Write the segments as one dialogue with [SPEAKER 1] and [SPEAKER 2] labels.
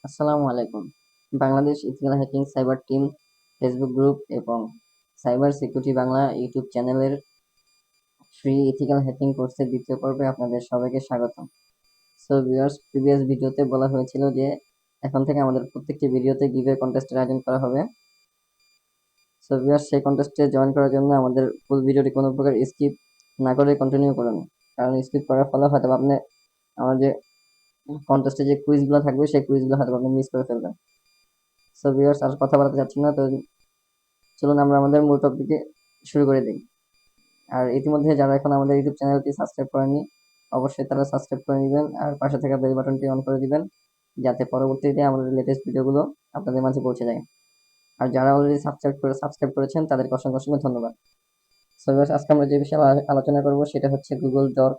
[SPEAKER 1] আসসালামু আলাইকুম। Bangladesh ethical hacking cyber team Facebook group এবং সাইবার সিকিউরিটি বাংলা ইউটিউব চ্যানেলের ফ্রি ইথিক্যাল হ্যাকিং কোর্সের দ্বিতীয় পর্বে আপনাদের সবাইকে স্বাগতম। সো ভিউয়ার্স, প্রিভিয়াস ভিডিওতে বলা হয়েছিল যে এখন থেকে আমাদের প্রত্যেকটি ভিডিওতে গিভওয়ে কন্টেস্টের আয়োজন করা হবে। সো ভিউয়ার্স, সেই কন্টেস্টে জয়েন করার জন্য আমাদের ফুল ভিডিওটি কোনো প্রকার স্কিপ না করে কন্টিনিউ করুন, কারণ স্কিপ করার ফলে হয়তো আপনি আমার যে কন্টেস্টে যে কুইজগুলো থাকবে সেই কুইজগুলো হয়তো আপনি মিস করে ফেলবেন। সো ভিউয়ার্স, আর কথা বলতে চাচ্ছি না, তো চলুন আমরা আমাদের মূল টপিকে শুরু করে দিই। আর ইতিমধ্যে যারা এখন আমাদের ইউটিউব চ্যানেলটি সাবস্ক্রাইব করেননি, অবশ্যই তারা সাবস্ক্রাইব করে নেবেন আর পাশে থাকা বেল বাটনটি অন করে দিবেন, যাতে পরবর্তীতে আমাদের লেটেস্ট ভিডিওগুলো আপনাদের মাঝে পৌঁছে যায়। আর যারা অলরেডি সাবস্ক্রাইব করেছেন তাদেরকে অসংখ্য অসংখ্য ধন্যবাদ। সো ভিউয়ার্স, আজকে আমরা যে বিষয়ে আলোচনা করব সেটা হচ্ছে গুগল ডর্ক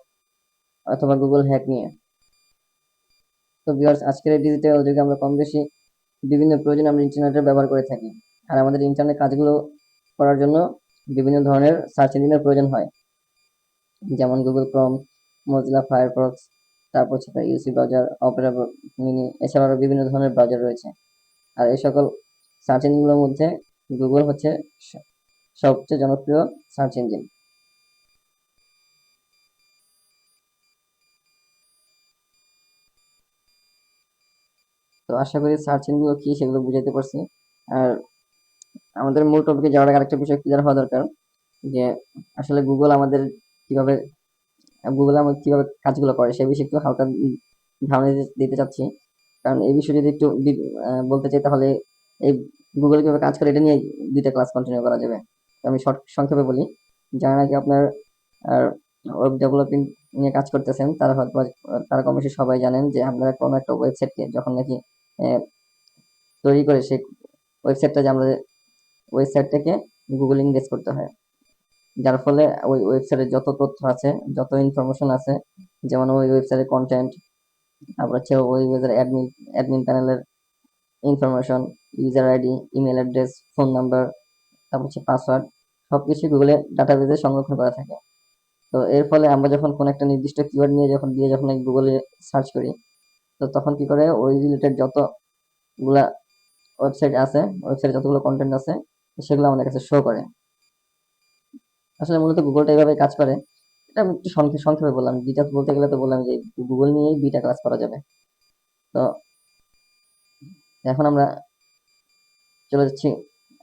[SPEAKER 1] অথবা গুগল হ্যাক নিয়ে। তো ভিউয়ার্স, আজকের এই ডিজিটাল যুগে আমরা কম বেশি বিভিন্ন প্রয়োজনে আমরা ইন্টারনেটের ব্যবহার করে থাকি। আর আমাদের ইন্টারনেট কাজগুলো করার জন্য বিভিন্ন ধরনের সার্চ ইঞ্জিনের প্রয়োজন হয়, যেমন গুগল ক্রোম, মজিলা ফায়ারফক্স, তারপর হচ্ছে ইউসি ব্রাউজার, অপেরা মিনি, এছাড়াও আরো বিভিন্ন ধরনের ব্রাউজার রয়েছে। আর এই সকল সার্চ ইঞ্জিনগুলোর মধ্যে গুগল হচ্ছে সবচেয়ে জনপ্রিয় সার্চ ইঞ্জিন। তো আশা করি সার্চ ইঞ্জিনগুলো কি সেগুলো বুঝাতে পারছি। আর আমাদের মূল টপিকে যাওয়ার আগে আরেকটা বিষয় ক্লিয়ার হওয়া দরকার, যে আসলে গুগল আমাদের কিভাবে কাজগুলো করে সেই বিষয়ে একটু হালকা ধারণা দিতে চাচ্ছি। কারণ এই বিষয়ে যদি একটু বলতে চাই, তাহলে এই গুগল কিভাবে কাজ করে এটা নিয়ে দুইটা ক্লাস কন্টিনিউ করা যাবে। তো আমি সংক্ষেপে বলি, যারা নাকি আপনার ওয়েব ডেভেলপিং নিয়ে কাজ করতেছেন তারা হয়তো তারা কম বেশি সবাই জানেন যে আপনারা কোনো একটা ওয়েবসাইটকে যখন নাকি তৈরি করে সেই ওয়েবসাইটটা যে আমাদের ওয়েবসাইটটাকে গুগল ইন্ডেক্স করতে হয়, যার ফলে ওই ওয়েবসাইটে যত তথ্য আছে, যত ইনফরমেশন আছে, যেমন ওই ওয়েবসাইটের কন্টেন্ট, তারপর হচ্ছে ওই ওয়েবসাইটের অ্যাডমিন প্যানেলের information, user ID, email address, phone number, তারপর হচ্ছে পাসওয়ার্ড, সবকিছু গুগলের ডাটাবেজে সংরক্ষণ করা থাকে। তো এর ফলে আমরা যখন কোনো একটা নির্দিষ্ট কিওয়ার্ড নিয়ে যখন গুগলে সার্চ করি, তো তখন কি করে ওই রিলেটেড যতগুলা ওয়েবসাইট আছে, ওয়েবসাইটে যতগুলো কন্টেন্ট আছে, সেগুলো আমাদের কাছে শো করে। আসলে মূলত গুগলটা এইভাবে কাজ করে। এটা আমি একটু সংক্ষেপে বললাম, ডিটেলস বলতে গেলে তো বললাম যে গুগল নিয়েই দুইটা ক্লাস করা যাবে। তো এখন আমরা চলে যাচ্ছি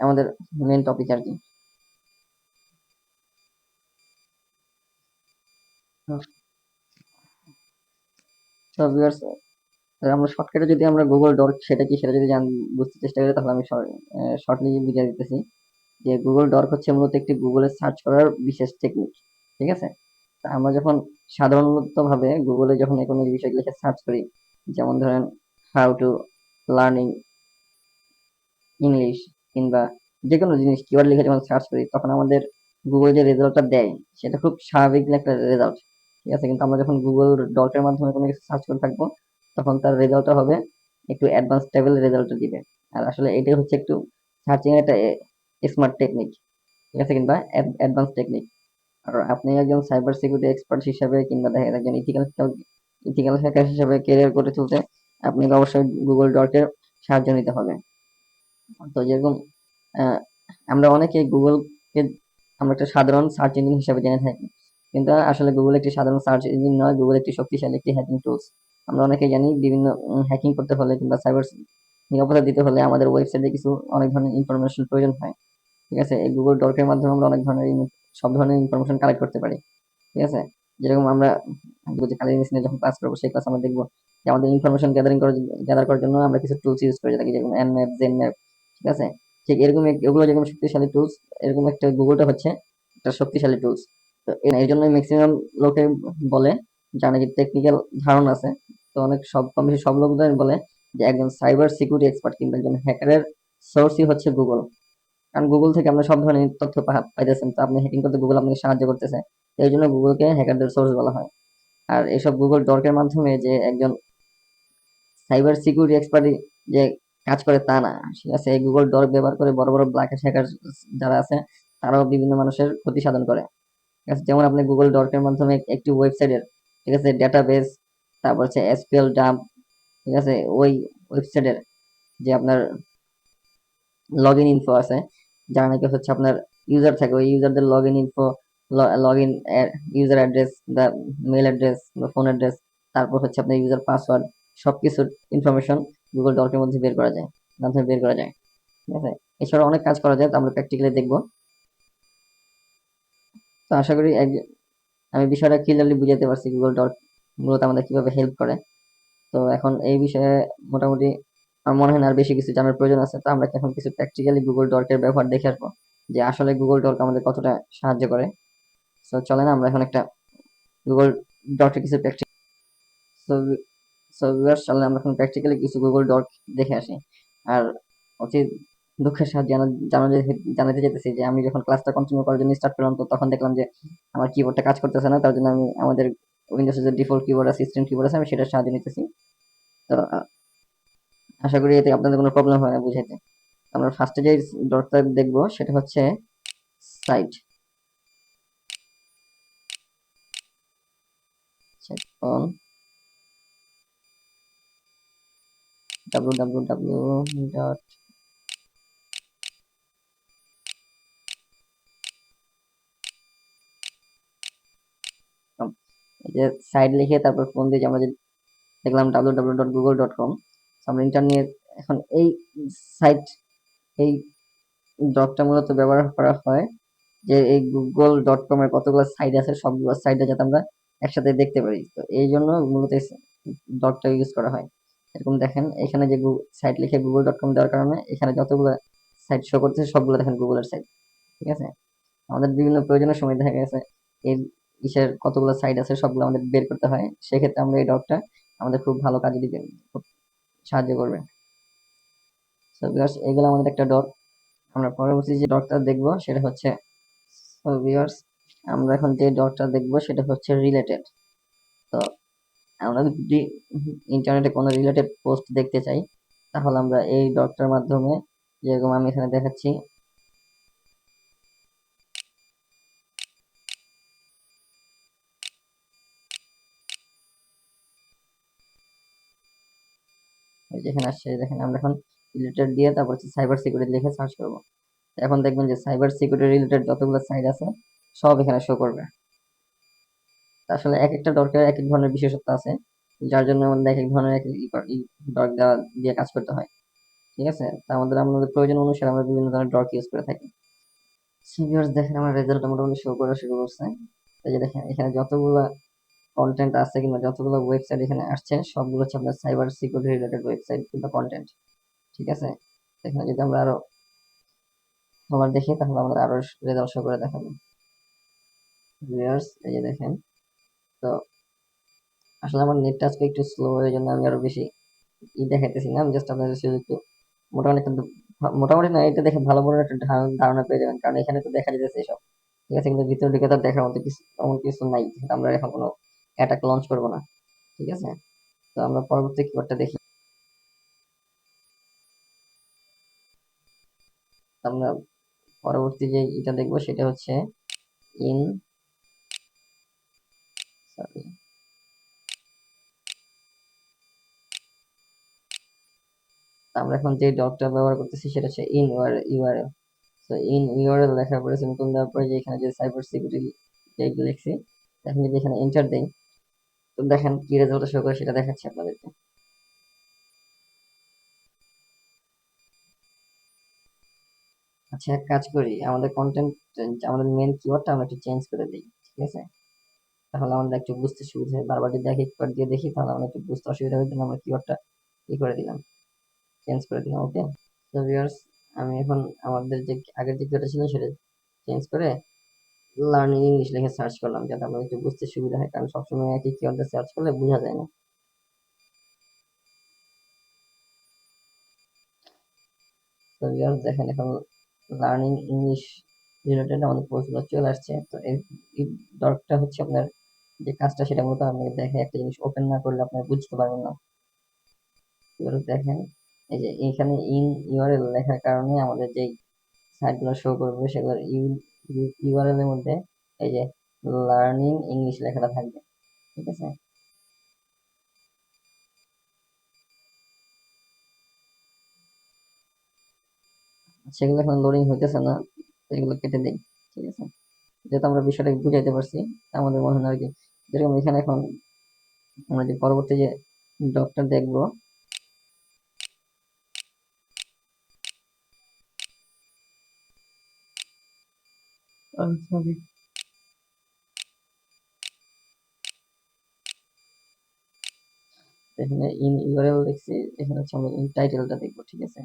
[SPEAKER 1] আমাদের মেন টপিক আর কি। তো ভিউয়ার্স, আমরা শর্টকাটে যদি আমরা গুগল ডর্ক সেটা কি সেটা যদি বুঝতে চেষ্টা করি, তাহলে আমি শর্টলি বুঝিয়ে দিতেছি যে গুগল ডর্ক হচ্ছে মূলত একটি গুগলে সার্চ করার বিশেষ টেকনিক। ঠিক আছে? তা আমরা যখন সাধারণত ভাবে গুগলে যখন কোনো বিষয় লিখে সার্চ করি, যেমন ধরেন হাউ টু লার্নিং ইংলিশ কিংবা যে কোনো জিনিস কিওয়ার্ড লিখে যখন সার্চ করি, তখন আমাদের গুগল যে রেজাল্টটা দেয় সেটা খুব স্বাভাবিক একটা রেজাল্ট। ঠিক আছে? কিন্তু আমরা যখন গুগল ডটের মাধ্যমে কোনো কিছু সার্চ করে থাকবো, তখন তার রেজাল্টটা হবে একটু অ্যাডভান্স লেভেল রেজাল্ট দিবে। আর আসলে এটাই হচ্ছে একটু সার্চিং একটা স্মার্ট টেকনিক, ঠিক আছে, কিংবা অ্যাডভান্স টেকনিক। আর আপনি একজন সাইবার সিকিউরিটি এক্সপার্ট হিসাবে কিংবা দেখেন একজন ইথিক্যাল হ্যাকার হিসাবে কেরিয়ার গড়ে তুলতে আপনাকে অবশ্যই গুগল ডটের সাহায্য নিতে হবে। তো যেরকম আহ, আমরা অনেকে গুগলকে আমরা একটা সাধারণ সার্চ ইঞ্জিন হিসেবে জেনে থাকি, কিন্তু আসলে গুগল একটি সাধারণ সার্চ ইঞ্জিন নয়, গুগল একটি শক্তিশালী একটি হ্যাকিং টুলস। আমরা অনেকেই জানি বিভিন্ন হ্যাকিং করতে হলে কিংবা সাইবার নিরাপত্তা দিতে হলে আমাদের ওয়েবসাইটে কিছু অনেক ধরনের ইনফরমেশন প্রয়োজন হয়। ঠিক আছে? এই গুগল ডর্কের মাধ্যমে আমরা অনেক ধরনের সব ধরনের ইনফরমেশন কালেক্ট করতে পারি। ঠিক আছে? যেরকম আমরা যে কালি নিয়ে যখন ক্লাস করবো, সেই ক্লাস আমরা দেখবো যে আমাদের ইনফরমেশন গ্যাদার করার জন্য আমরা কিছু টুলস ইউজ করে থাকি, যেরকম এনম্যাপ, জেনম্যাপ। ঠিক আছে? ঠিক এরকম এগুলো যেরকম শক্তিশালী টুলস, এরকম একটা গুগলটা হচ্ছে একটা শক্তিশালী টুলস। তো এই জন্য ম্যাক্সিমাম লোকে বলে, যার নাকি টেকনিক্যাল ধারণা আছে, তো অনেক কম বেশি সব লোকজন বলে যে একজন সাইবার সিকিউরিটি এক্সপার্ট কিংবা একজন হ্যাকারের সোর্সই হচ্ছে গুগল। কারণ গুগল থেকে আমরা সব ধরনের তথ্য পাইতেছেন, তো আপনি হ্যাকিং করতে গুগল আপনাকে সাহায্য করতেছে। এই জন্য গুগলকে হ্যাকারদের সোর্স বলা হয়। আর এসব গুগল ডর্কের মাধ্যমে যে একজন সাইবার সিকিউরিটি এক্সপার্ট যে কাজ করে তা না। ঠিক আছে? এই গুগল ডর্ক ব্যবহার করে বড় বড় ব্ল্যাক হ্যাকার যারা আছে, তারাও বিভিন্ন মানুষের ক্ষতি সাধন করে। ঠিক আছে? যেমন আপনি গুগল ডর্কের মাধ্যমে একটি ওয়েবসাইটের, ঠিক আছে, ডেটাবেস, তারপর হচ্ছে এসকিউএল ডাম্প, ঠিক আছে, ওই ওয়েবসাইটের যে আপনার লগ ইন ইনফো আছে, যারা নাকি হচ্ছে আপনার ইউজার থাকে, ওই ইউজারদের log in info, log in user address, বা মেল অ্যাড্রেস বা ফোন অ্যাড্রেস, তারপর হচ্ছে আপনার ইউজার পাসওয়ার্ড, সবকিছুর ইনফরমেশন গুগল ডকের মধ্যে বের করা যায়, মাধ্যমে বের করা যায়। ঠিক আছে, এছাড়া অনেক কাজ করা যায়, তো আমরা প্র্যাকটিক্যালি দেখবো। তো আশা করি আমি বিষয়টা ক্লিয়ারলি বুঝাতে পারছি গুগল ডট মূলত আমাদের কিভাবে হেল্প করে। তো এখন এই বিষয়ে মোটামুটি আমার মনে হয় না আর বেশি কিছু জানার প্রয়োজন আছে। তো আমরা এখন কিছু প্র্যাকটিক্যালি গুগল ডর্কের ব্যবহার দেখে আসবো, যে আসলে গুগল ডর্ক আমাদের কতটা সাহায্য করে। তো চলেন আমরা এখন একটা গুগল ডর্কের কিছু প্র্যাকটিক্যাল, সো সো ভিউয়ার্স, চলেন আমরা এখন প্র্যাকটিক্যালি কিছু গুগল ডর্ক দেখে আসি। আর অতি দুঃখের সাথে জানাতে যেতেছি যে আমি যখন ক্লাসটা কন্টিনিউ করার জন্য স্টার্ট করলাম, তো তখন দেখলাম যে আমার কিবোর্ডটা কাজ করতেছে না। তার জন্য আমি আমাদের উইন্ডোজের যে ডিফল্ট কিবোর্ড আছে, স্ক্রিন কিবোর্ড আছে, আমি সেটার সাহায্য নিতেছি। তো আশা করি এতে আপনাদের কোনো প্রবলেম হয় না বুঝাইতে। আমরা ফার্স্টে যে ডটটা দেখবো সেটা হচ্ছে সাইট, অন www.com। এই যে সাইট লিখে তারপর ফোন দিয়ে আমরা যে দেখলাম www.google.com। আমরা ইন্টারনেট এখন এই সাইট, এই ডটটা মূলত ব্যবহার করা হয় যে এই google.com এর কতগুলো সাইট আছে, সবগুলো সাইটে যাতে আমরা একসাথে দেখতে পারি। তো এই জন্য মূলত ডটটা ইউজ করা হয়। এরকম দেখেন এখানে যে সাইট লিখে google.com দেওয়ার কারণে এখানে যতগুলো সাইট শো করতেছে সবগুলো দেখেন গুগলের সাইট। ঠিক আছে, আমাদের বিভিন্ন প্রয়োজনের সময় দেখা গেছে এই ইসের কতগুলো সাইট আছে সবগুলো আমাদের বের করতে হয়, সেক্ষেত্রে আমরা এই ডটটা আমাদের খুব ভালো কাজে দিবে, খুব সাহায্য করবে। সো ভিউয়ার্স, এগুলো আমাদের একটা ডট। আমরা পরবর্তী যে ডটটা দেখবো সেটা হচ্ছে, সো ভিউয়ার্স, আমরা এখন যে ডটটা দেখবো সেটা হচ্ছে রিলেটেড। তো আমরা যদি ইন্টারনেটে কোনো রিলেটেড পোস্ট দেখতে চাই, তাহলে আমরা এই ডটটার মাধ্যমে, যেরকম আমি এখানে দেখাচ্ছি, যেখানে আসছে দেখেন, আমরা এখন রিলেটেড দিয়ে তারপর হচ্ছে সাইবার সিকিউরিটি লিখে সার্চ করবো। এখন দেখবেন যে সাইবার সিকিউরিটি রিলেটেড যতগুলো সাইট আছে সব এখানে শো করবে। আসলে এক একটা ডর্কের এক এক ধরনের বিশেষত্ব আছে, যার জন্য আমাদের এক এক ধরনের এক ডর্ক দিয়ে কাজ করতে হয়। ঠিক আছে, তা আমাদের প্রয়োজন অনুসারে আমরা বিভিন্ন ধরনের ডর্ক ইউজ করে থাকি। ভিউয়ার্স দেখেন আমার রেজাল্টটা মোটামুটি শো করা শুরু করছে। এই যে দেখেন এখানে যতগুলা কন্টেন্ট আছে কিংবা যতগুলো ওয়েবসাইট এখানে আসছে সবগুলো হচ্ছে আপনার সাইবার সিকিউরিটি রিলেটেড ওয়েবসাইট কিংবা কন্টেন্ট। ঠিক আছে, এখানে যদি আমরা আরো আবার দেখি তাহলে আমাদের আরো রেজাল্ট শো করে দেখাবো। ভিউয়ার্স এই যে দেখেন, তো আসলে আমার নেটটা আজকে একটু স্লো, এই জন্য আমি আরো বেশি দেখাইতেছি না, আমি জাস্ট আপনাদের শুধু একটু মোটামুটি একটা মোটামুটি না, এটা দেখে ভালো বড় একটা ধারণা পেয়ে যাবেন, কারণ এখানে তো দেখা যাচ্ছে এসব। ঠিক আছে, কিন্তু ভিতরে ঢুকে তার দেখার মতো কিছু এমন কিছু নাই, আমরা এখন কোনো অ্যাটাক লঞ্চ করবো না। ঠিক আছে, তো আমরা পরবর্তী কিওয়ার্ডটা দেখি। আমরা পরবর্তী যে এটা দেখবো সেটা হচ্ছে ইন, সরি, আমরা এখন যে ডটটা ব্যবহার করতেছি সেটা হচ্ছে ইন ইউআরএল। তো ইন ইউআরএল লেখার পরে সেমিকোলন দেওয়ার পরে যে এখানে যে সাইবার সিকিউরিটি লিখছি, এখন যদি এখানে এন্টার দেই, তো দেখেন কি রেজাল্ট শো করে সেটা দেখাচ্ছি আপনাদেরকে। আচ্ছা, এক কাজ করি, আমাদের কন্টেন্ট, আমাদের মেন কিওয়ার্ডটা আমরা একটু চেঞ্জ করে দিই। ঠিক আছে, তাহলে আমাদের একটু বুঝতে সুবিধা হয়। বারবার যদি একই কিওয়ার্ড দিয়ে দেখি তাহলে আমাদের একটু বুঝতে অসুবিধা হবে, জন্য আমরা কিওয়ার্ডটা ই করে দিলাম, চেঞ্জ করে দিলাম। ওকে, তো ভিউয়ার্স, আমি এখন আমাদের যে আগের যে কিওয়ার্ডটা ছিল সেটা চেঞ্জ করে লার্নিং ইংলিশ লিখে সার্চ করলাম, যাতে আমাদের একটু বুঝতে সুবিধা হয়, কারণ সবসময় একই কিওয়ার্ড দিয়ে সার্চ করলে বোঝা যায় না। তো ভিউয়ার্স দেখেন এখন লার্নিং ইংলিশ রিলেটেড আমাদের পোস্টগুলো চলে আসছে। তো এই ডটটা হচ্ছে আপনার যে কাজটা সেটা মূলত আপনাকে দেখে, একটা জিনিস ওপেন না করলে আপনারা বুঝতে পারবেন না। এবার দেখেন এই যে এখানে ইন ইউআরএল লেখার কারণে আমাদের যে সাইটগুলো শো করবে সেগুলোর ইউআরএল এর মধ্যে এই যে লার্নিং ইংলিশ লেখাটা থাকবে। ঠিক আছে, সেগুলো এখন লোডিং হইতেছে না, এগুলো কেটে দেই। ঠিক আছে, যেহেতু আমরা বিষয়টা বুঝাইতে পারছি, আমাদের মনে হয় না আর কি। যেরকম এখানে এখন আমরা যে পরবর্তী যে ডকটা দেখবো, সরি, এখানে ইন ইউআরএল দেখছি, এখানে হচ্ছে আমরা ইন টাইটেলটা দেখবো। ঠিক আছে,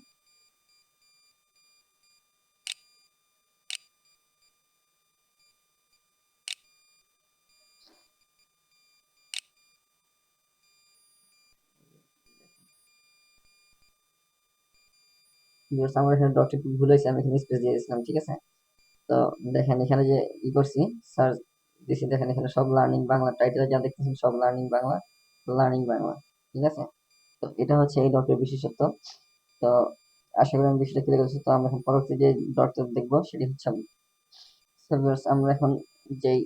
[SPEAKER 1] আমার এখানে ডট একটু ভুল হয়েছে, আমি এখানে স্পেস দিয়ে দিয়েছিলাম। ঠিক আছে, তো দেখেন এখানে যে ই করছি, সার্চ দিছি, দেখেন এখানে সব লার্নিং বাংলা টাইটেল যা দেখতেছেন সব লার্নিং বাংলা, লার্নিং বাংলা। ঠিক আছে, তো এটা হচ্ছে এই ডটের বিশেষত্ব। তো আশা করি আমি বিষয়টা ক্লিয়ার করছি। তো আমরা এখন পরবর্তী যে ডটটা দেখবো সেটি হচ্ছে, আমরা এখন যেই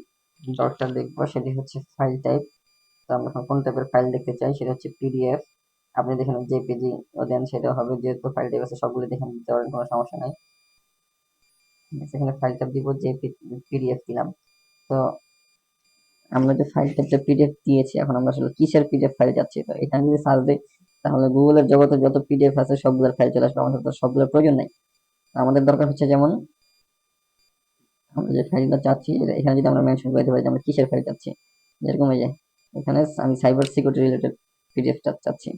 [SPEAKER 1] ডটটা দেখবো সেটি হচ্ছে ফাইল টাইপ। তো আমরা এখন কোন টাইপের ফাইল দেখতে চাই, সেটা হচ্ছে পিডিএফ। আপনি দেখেন জেপিজি ও দেন সেটা হবে, যেহেতু ফাইল টাইপ আছে সবগুলো দেখেন দিতে পারেন, কোনো সমস্যা নাই। ঠিক আছে, এখানে ফাইল টাইপ দিব যে পিডিএফ দিলাম। তো আমরা যে ফাইল টাইপটা পিডিএফ দিয়েছি, এখন আমরা আসলে কিসের পিডিএফ ফাইল যাচ্ছি। তো এটা আমি যদি সার্চ দিই, তাহলে গুগলের জগতে যত পিডিএফ আছে সবগুলোর ফাইল চলে আসবে, আমাদের তো সবগুলোর প্রয়োজন নেই। আমাদের দরকার হচ্ছে যেমন আমরা যে ফাইলটা চাচ্ছি, এখানে যদি আমরা মেনশন করে দিতে পারি যে আমরা কিসের ফাইল চাচ্ছি, যেরকম এই যে এখানে আমি সাইবার সিকিউরিটি রিলেটেড পিডিএফটা চাচ্ছি।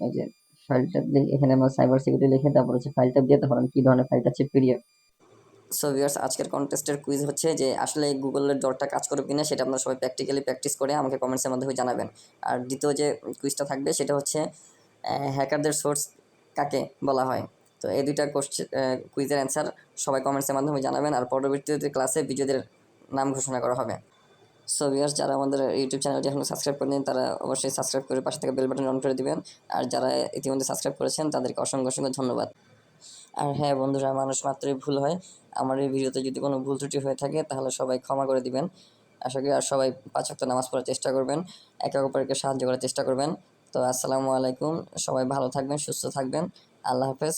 [SPEAKER 1] এই যে ফাইলটা এখানে আমরা সাইবার সিকিউরিটি লিখে তারপর হচ্ছে ফাইলটা দিয়ে, তারপর আমি কি ধরনের ফাইলটা চাচ্ছি, পিডিএফ। সো ভিউয়ার্স, আজকের কন্টেস্টের কুইজ হচ্ছে যে আসলে গুগলের ডটটা কাজ করবে কিনা, সেটা আপনারা সবাই প্র্যাকটিক্যালি প্র্যাকটিস করে আমাকে কমেন্টসের মাধ্যমে জানাবেন। আর দ্বিতীয় যে কুইজটা থাকবে সেটা হচ্ছে হ্যাকারদের সোর্স কাকে বলা হয়। তো এই দুইটা কোশ্চেন কুইজের অ্যান্সার সবাই কমেন্টসের মাধ্যমে জানাবেন, আর পরবর্তীতে ক্লাসে বিজয়ীদের নাম ঘোষণা করা হবে। সো ভিউয়ার্স, যারা আমাদের ইউটিউব চ্যানেলটি এখনো সাবস্ক্রাইব করেনি তারা অবশ্যই সাবস্ক্রাইব করে পাশে থেকে বেল বাটন অন করে দিবেন। আর যারা ইতিমধ্যে সাবস্ক্রাইব করেছেন তাদেরকে অসংখ্য অসংখ্য ধন্যবাদ। আর হ্যাঁ বন্ধুরা, মানুষ মাত্রই ভুল হয়। আমার এই ভিডিওতে যদি কোনো ভুল ত্রুটি হয়ে থাকে তাহলে সবাই ক্ষমা করে দিবেন। আশা করি আর সবাই 5 ওয়াক্ত নামাজ পড়ার চেষ্টা করবেন, একে অপরকে সাহায্য করার চেষ্টা করবেন। তো আসসালামু আলাইকুম, সবাই ভালো থাকবেন, সুস্থ থাকবেন, আল্লাহ হাফেজ।